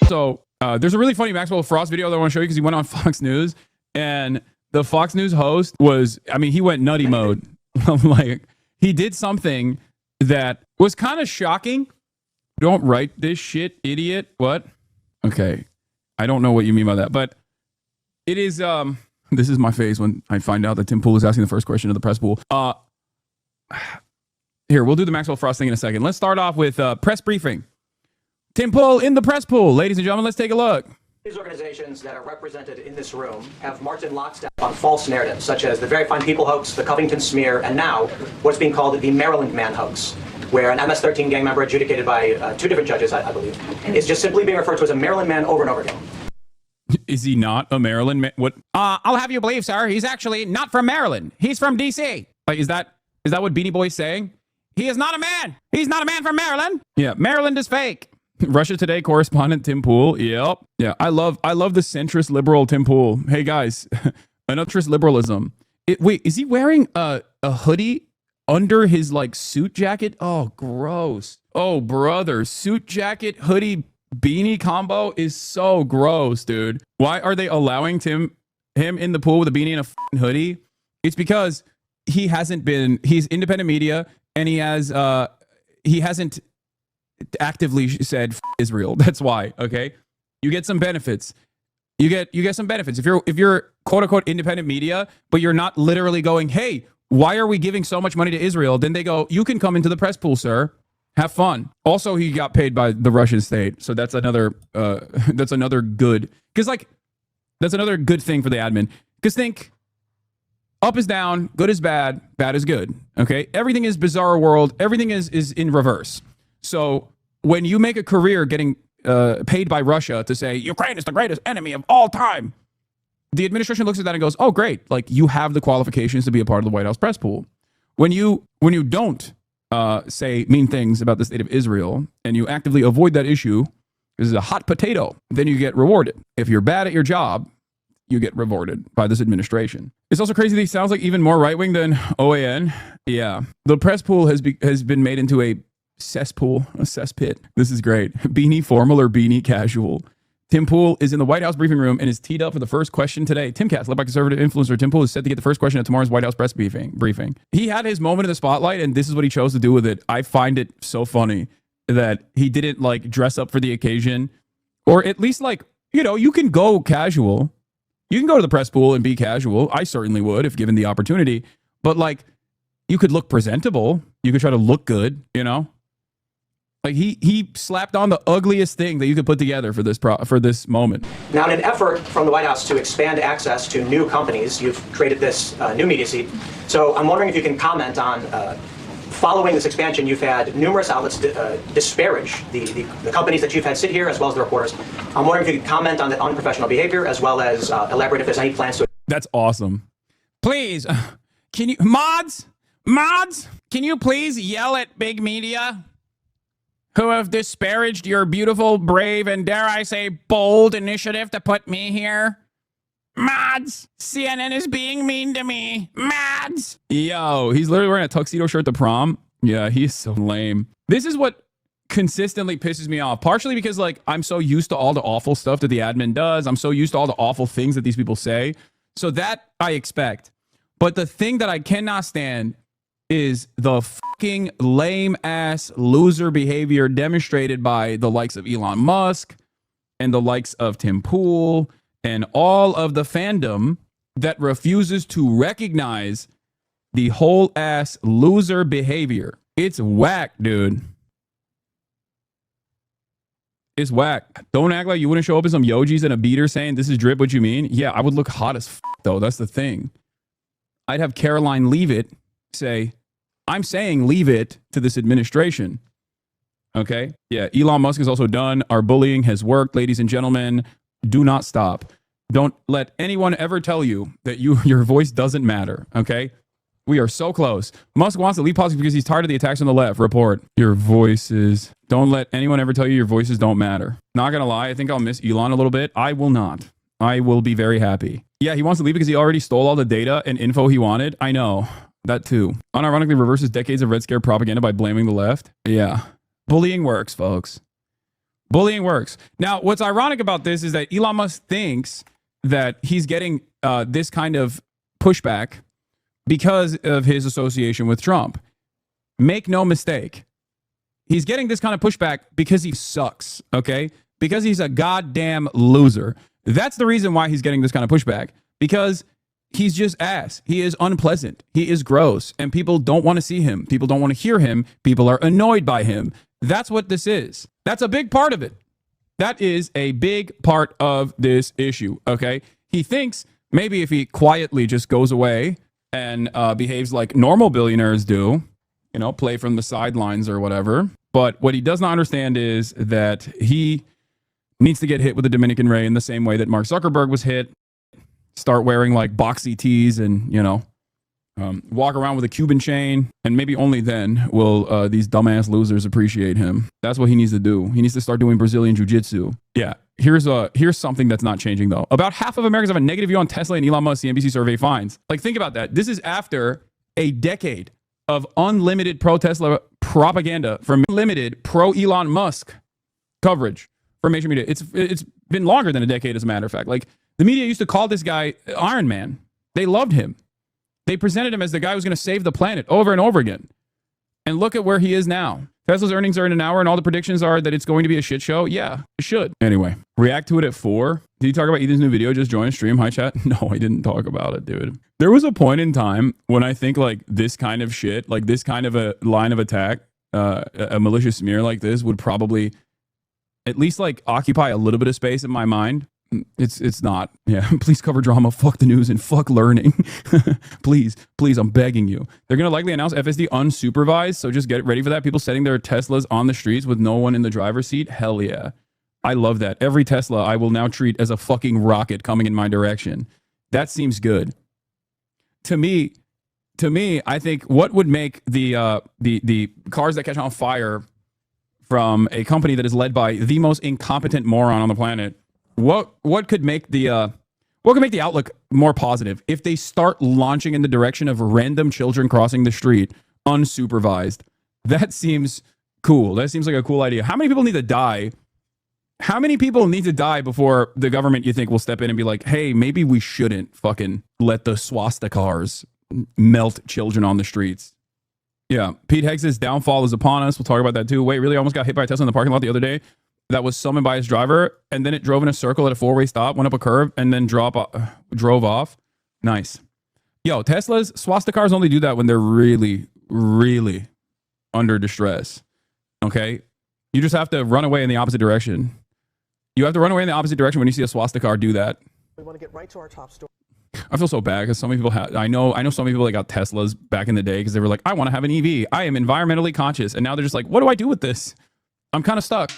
So there's a really funny Maxwell Frost video that I want to show you because he went on Fox News, and the Fox News host was, I mean, he went nutty mode. Like, he did something that was kind of shocking. Don't write this shit, idiot. What? Okay. I don't know what you mean by that, but it is, this is my face when I find out that Tim Pool is asking the first question of the press pool. Here, we'll do the Maxwell Frost thing in a second. Let's start off with press briefing. Tim Pool in the press pool. Ladies and gentlemen, let's take a look. These organizations that are represented in this room have marched in lockstep on false narratives, such as the Very Fine People hoax, the Covington smear, and now what's being called the Maryland Man hoax, where an MS-13 gang member adjudicated by 2 different judges, I believe, is just simply being referred to as a Maryland Man over and over again. Is he not a Maryland man? What? I'll have you believe, sir, he's actually not from Maryland. He's from D.C. Like, is that what Beanie Boy's saying? He is not a man. He's not a man from Maryland. Yeah, Maryland is fake. Russia Today correspondent Tim Pool. Yep. Yeah, I love the centrist liberal Tim Pool. Hey guys, centrist liberalism. Wait, is he wearing a hoodie under his like suit jacket? Oh, gross. Oh, brother, suit jacket, hoodie, beanie combo is so gross, dude. Why are they allowing him in the pool with a beanie and a hoodie? It's because he's independent media, and he hasn't actively said Israel. That's why. Okay, you get some benefits. You get some benefits if you're quote unquote independent media, but you're not literally going, hey, why are we giving so much money to Israel? Then they go, you can come into the press pool, sir. Have fun. Also, he got paid by the Russian state, so that's another good, because like that's another good thing for the admin. Because think, up is down, good is bad, bad is good. Okay, everything is bizarre world. Everything is in reverse. So when you make a career getting paid by Russia to say Ukraine is the greatest enemy of all time, the administration looks at that and goes, "Oh, great! Like you have the qualifications to be a part of the White House press pool." When you don't say mean things about the state of Israel and you actively avoid that issue, this is a hot potato. Then you get rewarded. If you're bad at your job, you get rewarded by this administration. It's also crazy that he sounds like even more right wing than OAN. Yeah, the press pool has been made into a cesspool, a cesspit. This is great. Beanie formal or beanie casual. Tim Pool is in the White House briefing room and is teed up for the first question today. Timcast, led by conservative influencer Tim Pool, is set to get the first question at tomorrow's White House press briefing. He had his moment in the spotlight, and this is what he chose to do with it. I find it so funny that he didn't like dress up for the occasion, or at least like, you know, you can go casual. You can go to the press pool and be casual. I certainly would if given the opportunity. But like, you could look presentable. You could try to look good, you know? Like he slapped on the ugliest thing that you could put together for this moment. Now, in an effort from the White House to expand access to new companies, you've created this new media seat. So I'm wondering if you can comment on, following this expansion, you've had numerous outlets disparage the companies that you've had sit here, as well as the reporters. I'm wondering if you could comment on the unprofessional behavior, as well as elaborate if there's any plans to... That's awesome. Please, can you, mods, can you please yell at big media who have disparaged your beautiful, brave, and dare I say bold initiative to put me here? Mods! CNN is being mean to me. Mods! Yo, he's literally wearing a tuxedo shirt to prom. Yeah, he's so lame. This is what consistently pisses me off. Partially because, like, I'm so used to all the awful stuff that the admin does. I'm so used to all the awful things that these people say. So that I expect. But the thing that I cannot stand is the fucking lame-ass loser behavior demonstrated by the likes of Elon Musk and the likes of Tim Pool and all of the fandom that refuses to recognize the whole-ass loser behavior. It's whack, dude. It's whack. Don't act like you wouldn't show up in some yojis and a beater saying, "This is drip, what you mean?" Yeah, I would look hot as fuck, though. That's the thing. I'd have Caroline Leavitt say, "I'm saying leave it to this administration." Okay? Yeah, Elon Musk is also done. Our bullying has worked, ladies and gentlemen. Do not stop. Don't let anyone ever tell you that your voice doesn't matter, okay? We are so close. Musk wants to leave politics because he's tired of the attacks on the left. Report. Your voices. Don't let anyone ever tell you your voices don't matter. Not gonna lie, I think I'll miss Elon a little bit. I will not. I will be very happy. Yeah, he wants to leave because he already stole all the data and info he wanted. I know. That too. Unironically reverses decades of Red Scare propaganda by blaming the left. Yeah. Bullying works, folks. Bullying works. Now, what's ironic about this is that Elon Musk thinks that he's getting this kind of pushback because of his association with Trump. Make no mistake. He's getting this kind of pushback because he sucks, okay? Because he's a goddamn loser. That's the reason why he's getting this kind of pushback. Because he's just ass. He is unpleasant. He is gross. And people don't want to see him. People don't want to hear him. People are annoyed by him. That's what this is. That's a big part of it. That is a big part of this issue, okay? He thinks maybe if he quietly just goes away and behaves like normal billionaires do, you know, play from the sidelines or whatever. But what he does not understand is that he needs to get hit with the Dominican Ray in the same way that Mark Zuckerberg was hit. Start wearing like boxy tees and, you know, walk around with a Cuban chain. And maybe only then will these dumbass losers appreciate him. That's what he needs to do. He needs to start doing Brazilian jiu-jitsu. Yeah. Here's something that's not changing, though. About half of Americans have a negative view on Tesla, and Elon Musk, the NBC survey finds. Like, think about that. This is after a decade of unlimited pro-Tesla propaganda from limited pro-Elon Musk coverage for major media. It's been longer than a decade, as a matter of fact. Like, the media used to call this guy Iron Man. They loved him. They presented him as the guy who's going to save the planet over and over again. And look at where he is now. Tesla's earnings are in an hour, and all the predictions are that it's going to be a shit show. Yeah, it should. Anyway, react to it at 4. Did you talk about Ethan's new video? Just join a stream. Hi, chat. No, I didn't talk about it, dude. There was a point in time when I think like this kind of shit, like this kind of a line of attack, a malicious smear like this would probably at least like occupy a little bit of space in my mind. It's not. Yeah, please cover drama, fuck the news, and fuck learning. Please, I'm begging you. They're going to likely announce FSD unsupervised, so just get ready for that. People setting their Teslas on the streets with no one in the driver's seat. Hell yeah. I love that. Every Tesla I will now treat as a fucking rocket coming in my direction. That seems good. To me, I think what would make the cars that catch on fire from a company that is led by the most incompetent moron on the planet, what could make the outlook more positive if they start launching in the direction of random children crossing the street unsupervised? That seems cool. That seems like a cool idea. How many people need to die? How many people need to die before the government, you think, will step in and be like, hey, maybe we shouldn't fucking let the swastikars melt children on the streets? Yeah, Pete Hex's downfall is upon us. We'll talk about that too. Wait, really? Almost got hit by a Tesla in the parking lot the other day. That was summoned by his driver, and then it drove in a circle at a 4-way stop, went up a curve, and then drove off. Nice. Yo, Teslas, swastikars only do that when they're really, really under distress. Okay? You just have to run away in the opposite direction. You have to run away in the opposite direction when you see a swastikar do that. We want to get right to our top story. I feel so bad because so many people have, I know so many people that got Teslas back in the day because they were like, I want to have an EV. I am environmentally conscious. And now they're just like, what do I do with this? I'm kind of stuck.